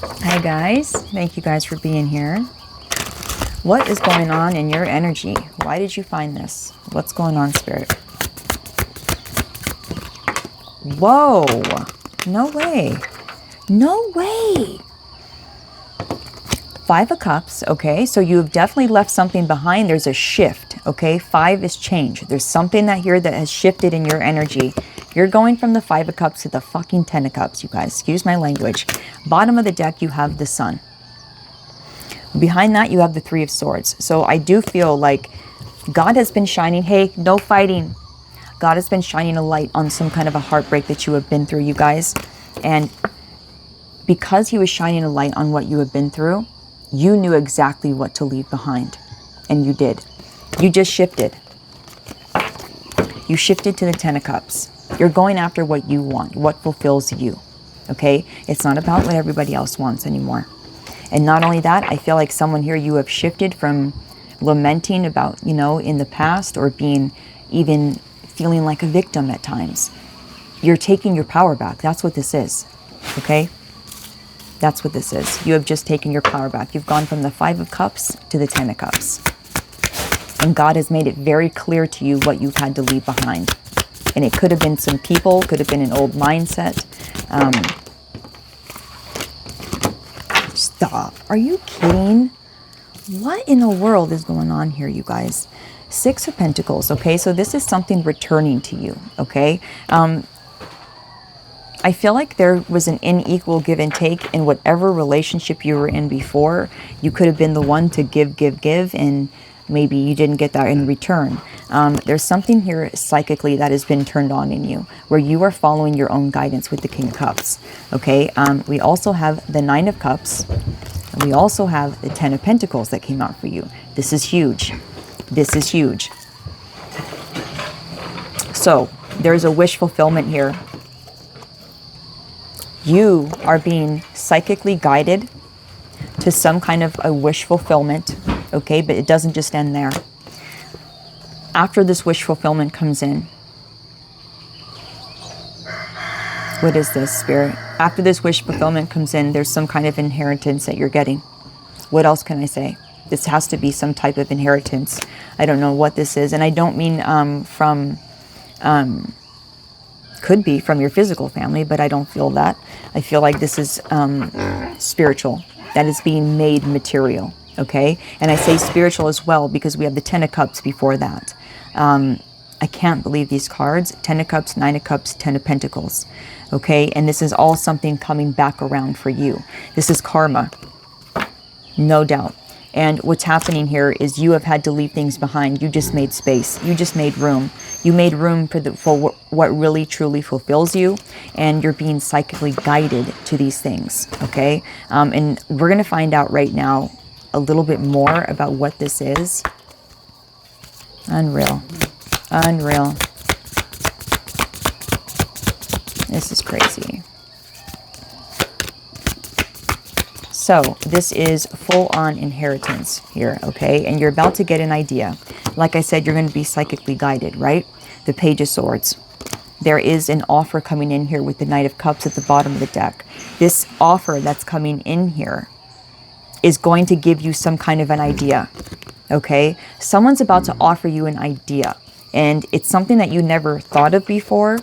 Hi guys, thank you guys for being here. What is going on in your energy? Why did you find this? What's going on, Spirit? Whoa, no way. No way. Five of Cups, okay, so you have definitely left something behind. There's a shift, okay? Five is change. There's something that here that has shifted in your energy. You're going from the Five of Cups to the fucking Ten of Cups, you guys. Excuse my language. Bottom of the deck, you have the Sun. Behind that, you have the Three of Swords. So I do feel like God has been shining. Hey, no fighting. God has been shining a light on some kind of a heartbreak that you have been through, you guys. And because he was shining a light on what you have been through, you knew exactly what to leave behind. And you did. You just shifted. You shifted to the Ten of Cups. You're going after what you want, what fulfills you. Okay? It's not about what everybody else wants anymore. And not only that, I feel like someone here, you have shifted from lamenting about, you know, in the past, or being even feeling like a victim at times. You're taking your power back. That's what this is. Okay? That's what this is. You have just taken your power back. You've gone from the Five of Cups to the Ten of Cups. And God has made it very clear to you what you've had to leave behind. And it could have been some people, could have been an old mindset. Stop. Are you kidding? What in the world is going on here, you guys? Six of Pentacles, okay? So this is something returning to you, okay? I feel like there was an unequal give and take in whatever relationship you were in before. You could have been the one to give, and maybe you didn't get that in return. There's something here psychically that has been turned on in you, where you are following your own guidance with the King of Cups, okay? We also have the Nine of Cups. And we also have the Ten of Pentacles that came out for you. This is huge. This is huge. So there's a wish fulfillment here. You are being psychically guided to some kind of a wish fulfillment, okay? But it doesn't just end there. After this wish fulfillment comes in, what is this, Spirit? After this wish fulfillment comes in, there's some kind of inheritance that you're getting. What else can I say? This has to be some type of inheritance. I don't know what this is. And I don't mean could be from your physical family, but I don't feel that. I feel like this is spiritual, that is being made material, okay? And I say spiritual as well because we have the Ten of Cups before that. I can't believe these cards. Ten of Cups, Nine of Cups, Ten of Pentacles, okay? And this is all something coming back around for you. This is karma, no doubt. And what's happening here is you have had to leave things behind. You just made space. You just made room. You made room for what really truly fulfills you. And you're being psychically guided to these things, okay? And we're going to find out right now a little bit more about what this is. Unreal. Unreal. This is crazy. So this is full-on inheritance here, okay? And you're about to get an idea. Like I said, you're going to be psychically guided, right? The Page of Swords. There is an offer coming in here with the Knight of Cups at the bottom of the deck. This offer that's coming in here is going to give you some kind of an idea, okay? Someone's about to offer you an idea, and it's something that you never thought of before.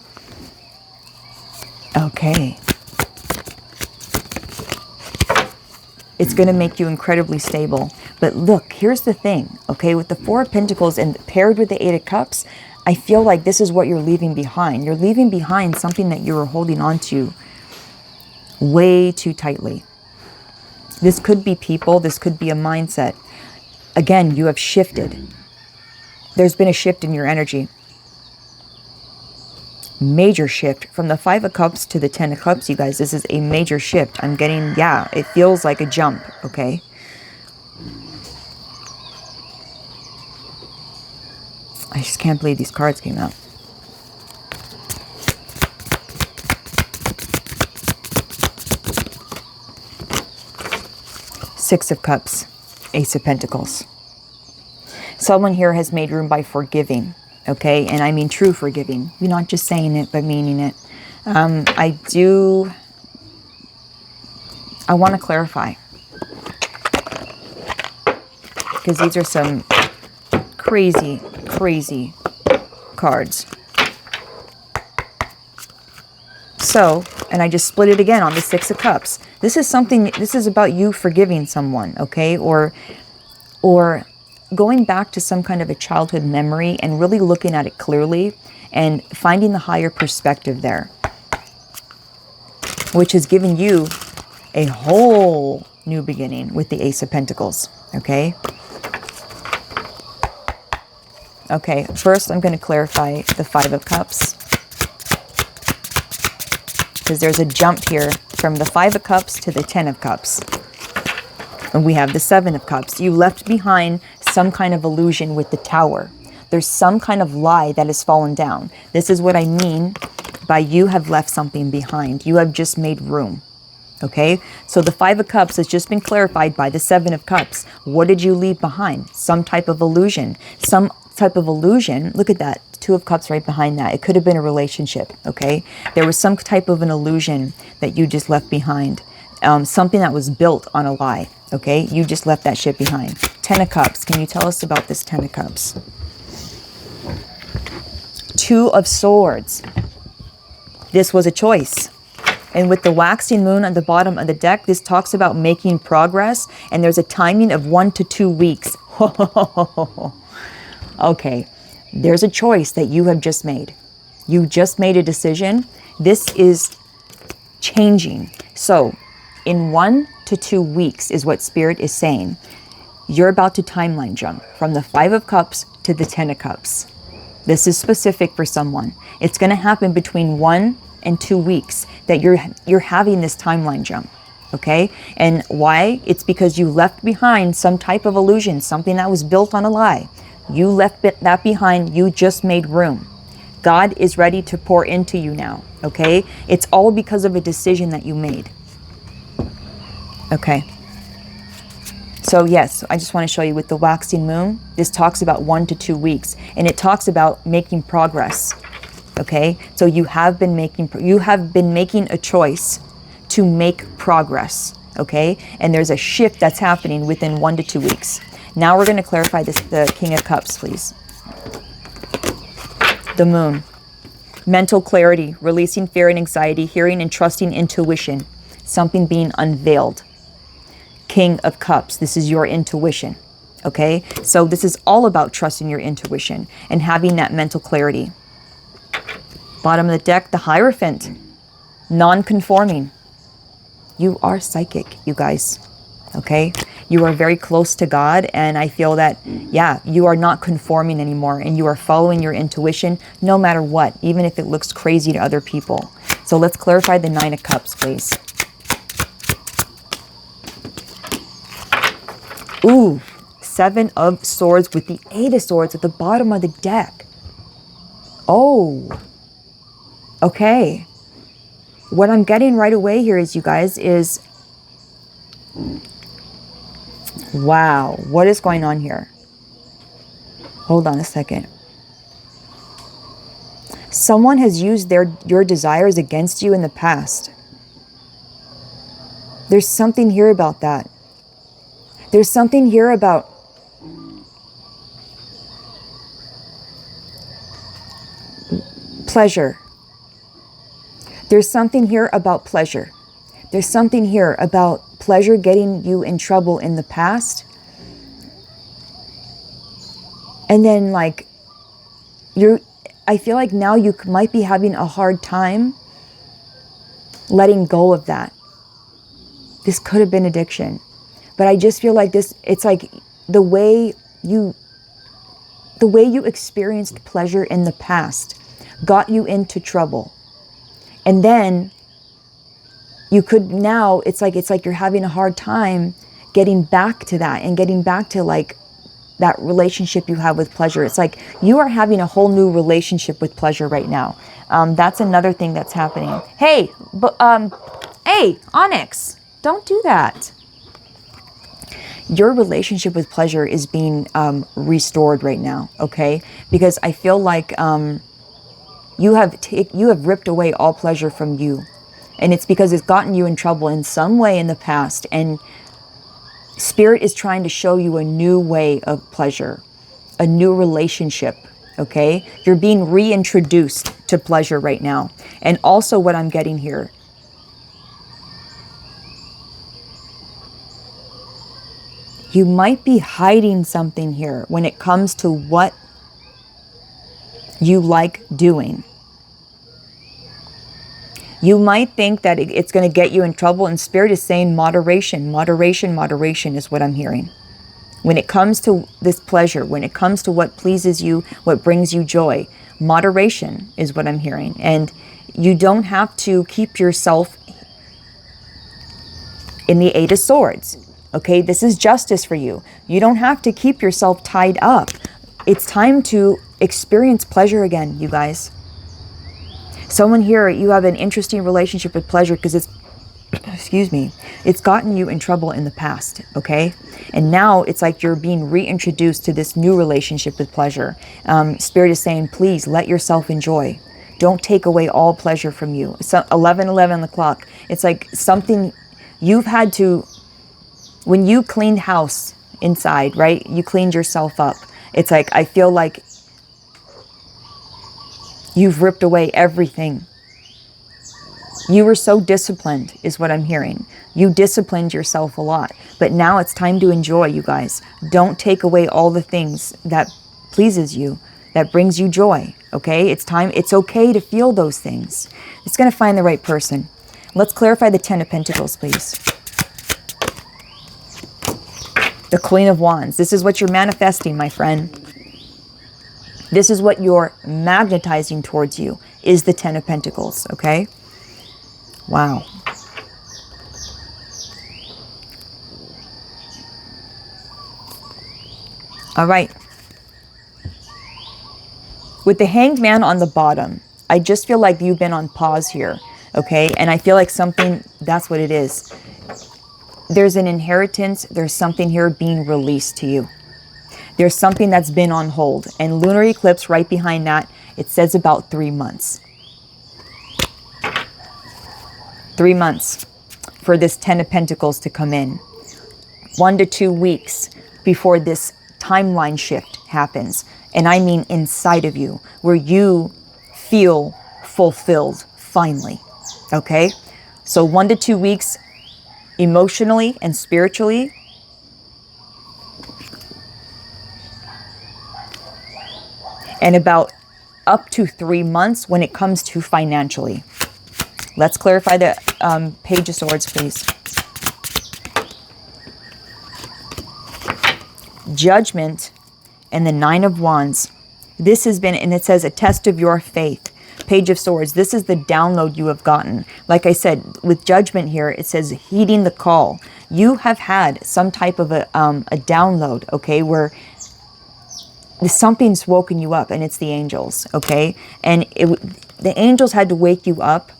Okay. It's going to make you incredibly stable. But look, here's the thing, okay? With the Four of Pentacles and paired with the Eight of Cups, I feel like this is what you're leaving behind. You're leaving behind something that you were holding on to way too tightly. This could be people. This could be a mindset. Again, you have shifted. There's been a shift in your energy. Major shift from the Five of Cups to the Ten of Cups, you guys. This is a major shift. I'm getting, yeah, it feels like a jump, okay? I just can't believe these cards came out. Six of Cups, Ace of Pentacles. Someone here has made room by forgiving. Okay, and I mean true forgiving. You're not just saying it, but meaning it. I I want to clarify, because these are some crazy, crazy cards. So, and I just split it again on the Six of Cups. This is something, this is about you forgiving someone, okay? Or going back to some kind of a childhood memory and really looking at it clearly and finding the higher perspective there, which has given you a whole new beginning with the Ace of Pentacles, okay? Okay, first I'm going to clarify the Five of Cups, because there's a jump here from the Five of Cups to the Ten of Cups. And we have the Seven of Cups. You left behind some kind of illusion with the Tower. There's some kind of lie that has fallen down. This is what I mean by you have left something behind. You have just made room. Okay? So the Five of Cups has just been clarified by the Seven of Cups. What did you leave behind? Some type of illusion. Some type of illusion. Look at that. Two of Cups right behind that. It could have been a relationship. Okay? There was some type of an illusion that you just left behind. Something that was built on a lie. Okay? You just left that shit behind. Ten of Cups. Can you tell us about this Ten of Cups? Two of Swords. This was a choice. And with the waxing moon on the bottom of the deck, this talks about making progress. And there's a timing of 1 to 2 weeks. Okay. There's a choice that you have just made. You just made a decision. This is changing. So in 1 to 2 weeks is what Spirit is saying. You're about to timeline jump from the Five of Cups to the Ten of Cups. This is specific for someone. It's going to happen between 1 and 2 weeks that you're having this timeline jump. Okay? And why? It's because you left behind some type of illusion, something that was built on a lie. You left that behind. You just made room. God is ready to pour into you now. Okay? It's all because of a decision that you made. Okay. So yes, I just want to show you with the waxing moon, this talks about 1 to 2 weeks, and it talks about making progress. Okay? So you have been making a choice to make progress. Okay? And there's a shift that's happening within 1 to 2 weeks. Now we're going to clarify this, the King of Cups, please. The moon. Mental clarity, releasing fear and anxiety, hearing and trusting intuition, something being unveiled. King of Cups, this is your intuition. Okay? So this is all about trusting your intuition and having that mental clarity. Bottom of the deck, the Hierophant. Non-conforming. You are psychic, you guys. Okay? You are very close to God, and I feel that, yeah, you are not conforming anymore, and you are following your intuition no matter what, even if it looks crazy to other people. So let's clarify the Nine of Cups, please. Ooh, Seven of Swords with the Eight of Swords at the bottom of the deck. Oh, okay. What I'm getting right away here is, you guys, is... Wow, what is going on here? Hold on a second. Someone has used your desires against you in the past. There's something here about that. There's something here about pleasure. There's something here about pleasure. There's something here about pleasure getting you in trouble in the past. And then, like, I feel like now you might be having a hard time letting go of that. This could have been addiction. But I just feel like this, it's like the way you experienced pleasure in the past got you into trouble. And then you could now, it's like you're having a hard time getting back to that and getting back to, like, that relationship you have with pleasure. It's like you are having a whole new relationship with pleasure right now. That's another thing that's happening. Hey, hey, Onyx, don't do that. Your relationship with pleasure is being restored right now, okay? Because I feel like you have ripped away all pleasure from you. And it's because it's gotten you in trouble in some way in the past. And Spirit is trying to show you a new way of pleasure, a new relationship, okay? You're being reintroduced to pleasure right now. And also what I'm getting here, you might be hiding something here when it comes to what you like doing. You might think that it's going to get you in trouble, and Spirit is saying moderation, moderation, moderation is what I'm hearing. When it comes to this pleasure, when it comes to what pleases you, what brings you joy, moderation is what I'm hearing. And you don't have to keep yourself in the Eight of Swords. Okay, this is justice for you. You don't have to keep yourself tied up. It's time to experience pleasure again, you guys. Someone here, you have an interesting relationship with pleasure because it's, excuse me, it's gotten you in trouble in the past, okay? And now it's like you're being reintroduced to this new relationship with pleasure. Spirit is saying, please let yourself enjoy. Don't take away all pleasure from you. So 11 o'clock. It's like something you've had to, when you cleaned house inside, right? You cleaned yourself up. It's like, I feel like you've ripped away everything. You were so disciplined is what I'm hearing. You disciplined yourself a lot. But now it's time to enjoy, you guys. Don't take away all the things that pleases you, that brings you joy, okay? It's time. It's okay to feel those things. It's going to find the right person. Let's clarify the Ten of Pentacles, please. The Queen of Wands. This is what you're manifesting, my friend. This is what you're magnetizing towards you, is the Ten of Pentacles, okay? Wow. All right. With the Hanged Man on the bottom, I just feel like you've been on pause here, okay? And I feel like something, that's what it is. There's an inheritance. There's something here being released to you. There's something that's been on hold. And lunar eclipse right behind that, it says about 3 months. 3 months for this Ten of Pentacles to come in. 1 to 2 weeks before this timeline shift happens. And I mean inside of you, where you feel fulfilled finally. Okay? So 1 to 2 weeks emotionally and spiritually. And about up to 3 months when it comes to financially. Let's clarify the Page of Swords, please. Judgment and the Nine of Wands. This has been, and it says, a test of your faith. Page of Swords. This is the download you have gotten. Like I said, with Judgment here, it says heeding the call. You have had some type of a download, okay, where something's woken you up, and it's the angels, okay? And the angels had to wake you up.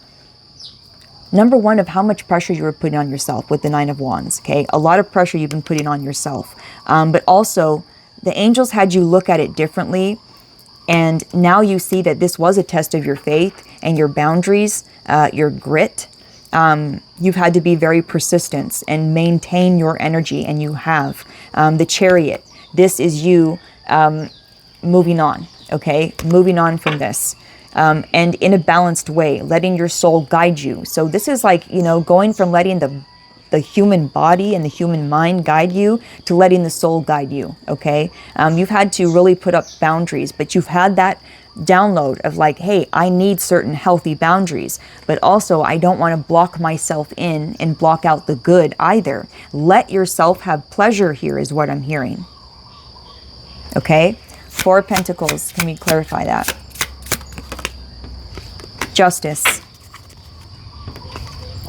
Number one, of how much pressure you were putting on yourself with the Nine of Wands, okay? A lot of pressure you've been putting on yourself. But also, the angels had you look at it differently. And now you see that this was a test of your faith and your boundaries, your grit. You've had to be very persistent and maintain your energy, and you have. The Chariot. This is you moving on, okay? Moving on from this. And in a balanced way, letting your soul guide you. So this is like, you know, going from letting the human body and the human mind guide you to letting the soul guide you, okay? You've had to really put up boundaries, but you've had that download of like, hey, I need certain healthy boundaries, but also I don't want to block myself in and block out the good either. Let yourself have pleasure here is what I'm hearing, okay? Four of Pentacles, can we clarify that? Justice.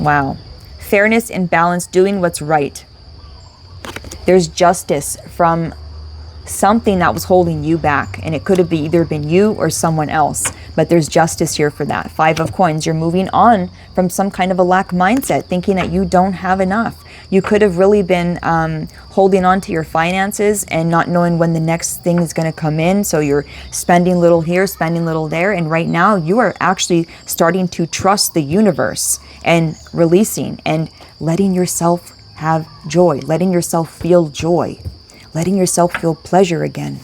Wow. Fairness and balance, doing what's right. There's justice from something that was holding you back, and it could have either been you or someone else, but there's justice here for that. Five of Coins, you're moving on from some kind of a lack mindset, thinking that you don't have enough. You could have really been holding on to your finances and not knowing when the next thing is going to come in, so you're spending little here, spending little there, and right now you are actually starting to trust the universe and releasing and letting yourself have joy, letting yourself feel joy, letting yourself feel pleasure again.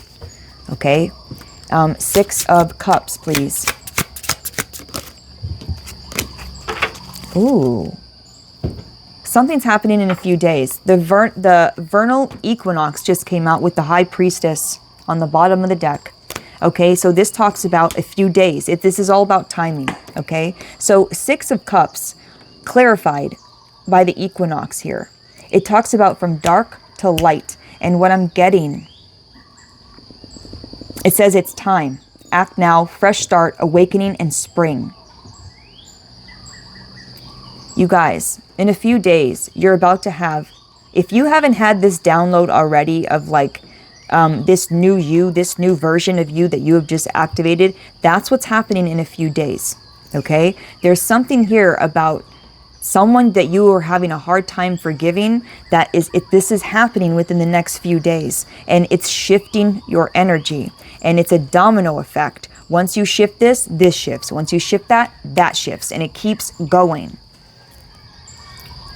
Okay? 6 of Cups, please. Ooh. Something's happening in a few days. The vernal equinox just came out with the High Priestess on the bottom of the deck. Okay, so this talks about a few days. This is all about timing. Okay, so 6 of Cups clarified by the equinox here. It talks about from dark to light. And what I'm getting, it says it's time. Act now, fresh start, awakening, and spring. You guys, in a few days, you're about to have, if you haven't had this download already of like this new you, this new version of you that you have just activated, that's what's happening in a few days. Okay? There's something here about someone that you are having a hard time forgiving, this is happening within the next few days, and it's shifting your energy, and it's a domino effect. Once you shift this shifts. Once you shift that shifts, and it keeps going.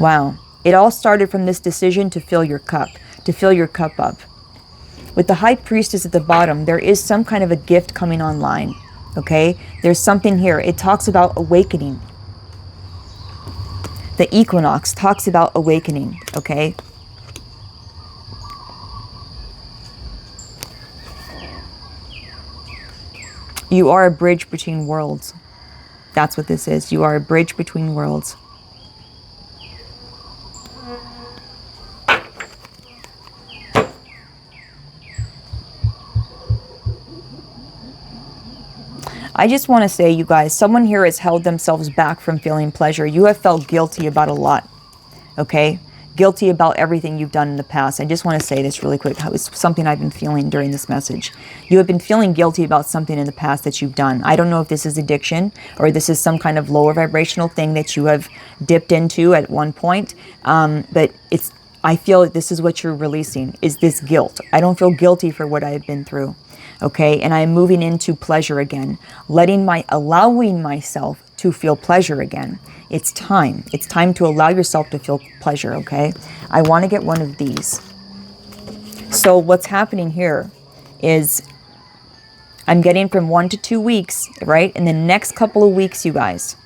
Wow. It all started from this decision to fill your cup up. With the High Priestess at the bottom, there is some kind of a gift coming online. Okay? There's something here. It talks about awakening. The equinox talks about awakening. Okay? You are a bridge between worlds. That's what this is. You are a bridge between worlds. I just want to say, you guys, someone here has held themselves back from feeling pleasure. You have felt guilty about a lot, okay? Guilty about everything you've done in the past. I just want to say this really quick. It's something I've been feeling during this message. You have been feeling guilty about something in the past that you've done. I don't know if this is addiction or this is some kind of lower vibrational thing that you have dipped into at one point, but I feel that this is what you're releasing, is this guilt. I don't feel guilty for what I have been through. Okay, and I'm moving into pleasure again, allowing myself to feel pleasure again. It's time. It's time to allow yourself to feel pleasure, okay? I want to get one of these. So what's happening here is I'm getting from 1 to 2 weeks, right? In the next couple of weeks, you guys,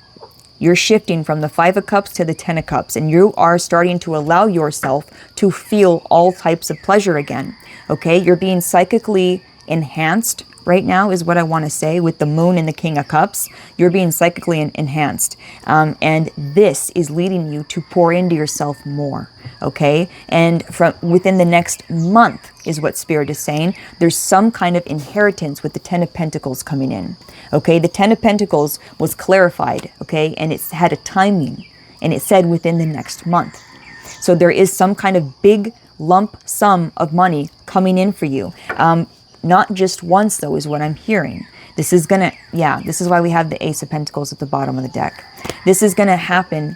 you're shifting from the 5 of Cups to the 10 of Cups, and you are starting to allow yourself to feel all types of pleasure again, okay? You're being psychically enhanced right now is what I want to say with the Moon and the King of Cups. You're being psychically enhanced. And this is leading you to pour into yourself more. Okay. And from within the next month is what Spirit is saying. There's some kind of inheritance with the 10 of Pentacles coming in. Okay. The 10 of Pentacles was clarified. Okay. And it's had a timing, and it said within the next month. So there is some kind of big lump sum of money coming in for you. Not just once, though, is what I'm hearing. This is going to, this is why we have the Ace of Pentacles at the bottom of the deck. This is going to happen.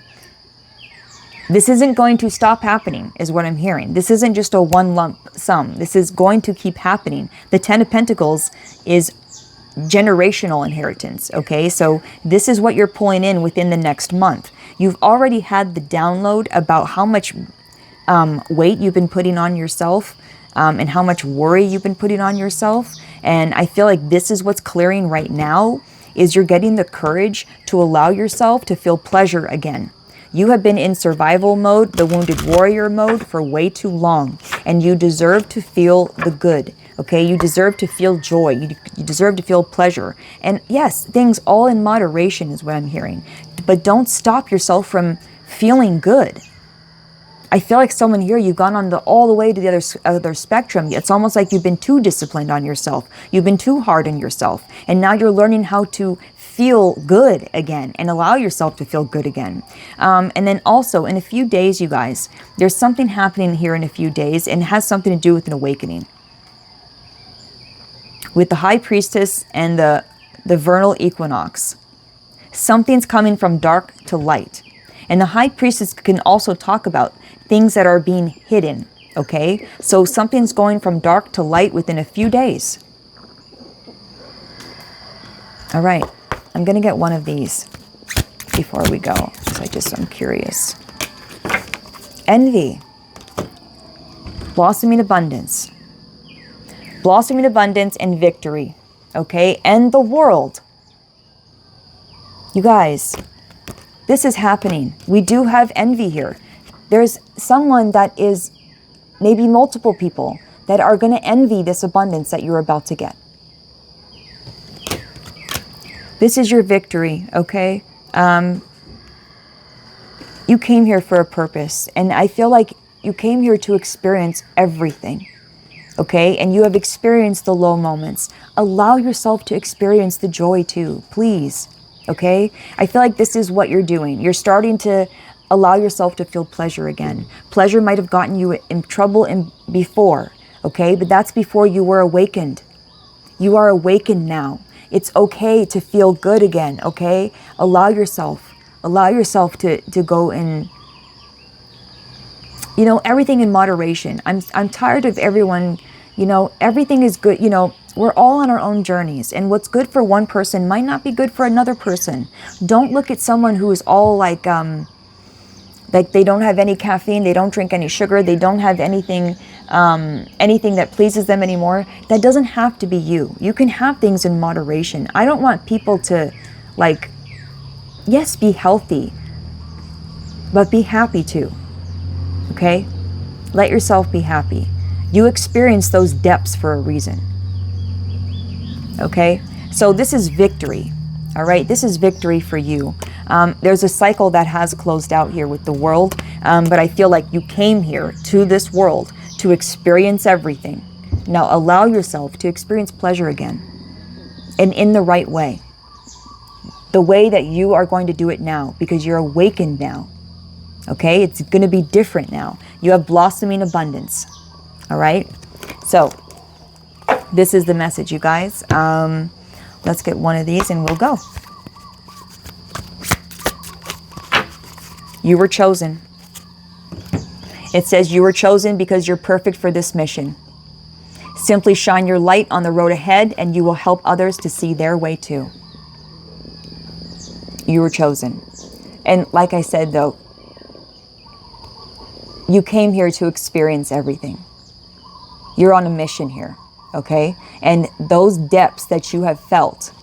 This isn't going to stop happening, is what I'm hearing. This isn't just a one lump sum. This is going to keep happening. The 10 of Pentacles is generational inheritance, okay? So this is what you're pulling in within the next month. You've already had the download about how much weight you've been putting on yourself, and how much worry you've been putting on yourself. And I feel like this is what's clearing right now, is you're getting the courage to allow yourself to feel pleasure again. You have been in survival mode, the wounded warrior mode, for way too long. And you deserve to feel the good, okay? You deserve to feel joy. You deserve to feel pleasure. And yes, things all in moderation is what I'm hearing. But don't stop yourself from feeling good. I feel like someone here, you've gone on all the way to the other spectrum. It's almost like you've been too disciplined on yourself. You've been too hard on yourself. And now you're learning how to feel good again and allow yourself to feel good again. And then also in a few days, you guys, there's something happening here in a few days, and it has something to do with an awakening. With the High Priestess and the vernal equinox, something's coming from dark to light. And the High Priestess can also talk about things that are being hidden, okay? So something's going from dark to light within a few days. All right, I'm going to get one of these. before we go? I'm curious. Envy. Blossoming abundance. Blossoming abundance and victory. Okay? And the world. You guys, this is happening. We do have envy here. There's someone that is, maybe multiple people, that are going to envy this abundance that you're about to get. This is your victory, okay? You came here for a purpose, and I feel like you came here to experience everything, okay? And you have experienced the low moments. Allow yourself to experience the joy too, please, okay? I feel like this is what you're doing. You're starting to allow yourself to feel pleasure again. Pleasure might have gotten you in trouble before, okay? But that's before you were awakened. You are awakened now. It's okay to feel good again, okay? Allow yourself to go in, you know, everything in moderation. I'm tired of everyone, you know, everything is good, you know, we're all on our own journeys, and what's good for one person might not be good for another person. Don't look at someone who is all like they don't have any caffeine, they don't drink any sugar, they don't have anything that pleases them anymore. That doesn't have to be you. You can have things in moderation. I don't want people to, like, yes, be healthy, but be happy too, okay? Let yourself be happy. You experience those depths for a reason, okay? So this is victory, all right? This is victory for you. There's a cycle that has closed out here with the world, but I feel like you came here to this world to experience everything. Now allow yourself to experience pleasure again, and in the right way. The way that you are going to do it now, because you're awakened now, okay? It's going to be different now. You have blossoming abundance, all right? So this is the message, you guys. Let's get one of these and we'll go. You were chosen. It says you were chosen because you're perfect for this mission. Simply shine your light on the road ahead and you will help others to see their way too. You were chosen. And like I said, though, you came here to experience everything. You're on a mission here, okay? And those depths that you have felt,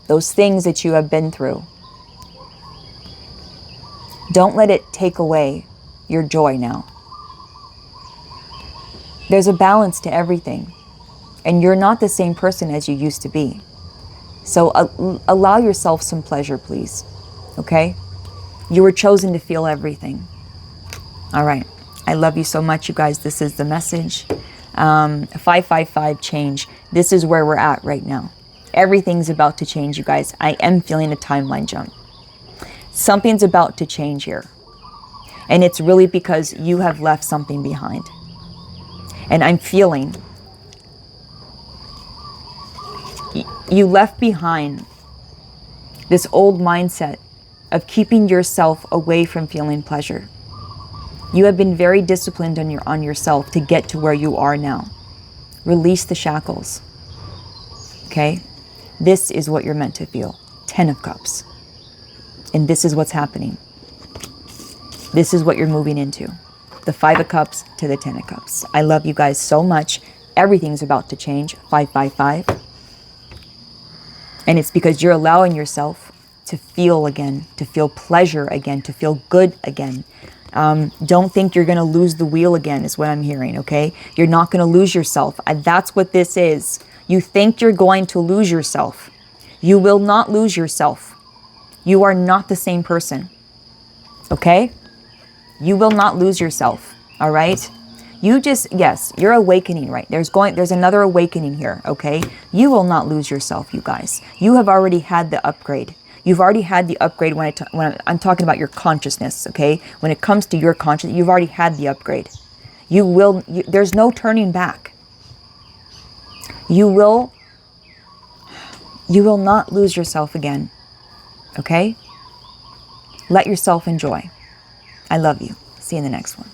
those things that you have been through, don't let it take away your joy now. There's a balance to everything, and you're not the same person as you used to be. So allow yourself some pleasure, please, okay? You were chosen to feel everything. All right. I love you so much, you guys. This is the message. 555 change. This is where we're at right now. Everything's about to change, you guys. I am feeling a timeline jump. Something's about to change here. And it's really because you have left something behind. And I'm feeling you left behind this old mindset of keeping yourself away from feeling pleasure. You have been very disciplined on yourself to get to where you are now. Release the shackles. Okay? This is what you're meant to feel. 10 of Cups. And this is what's happening. This is what you're moving into. The 5 of Cups to the 10 of Cups. I love you guys so much. Everything's about to change. 555. And it's because you're allowing yourself to feel again, to feel pleasure again, to feel good again. Don't think you're going to lose the wheel again is what I'm hearing, okay? You're not going to lose yourself. That's what this is. You think you're going to lose yourself. You will not lose yourself. You are not the same person, okay? You will not lose yourself, all right? Yes, you're awakening, right? There's another awakening here, okay? You will not lose yourself, you guys. You have already had the upgrade. You've already had the upgrade when I'm talking about your consciousness, okay? When it comes to your consciousness, you've already had the upgrade. There's no turning back. You will not lose yourself again, okay? Let yourself enjoy. I love you. See you in the next one.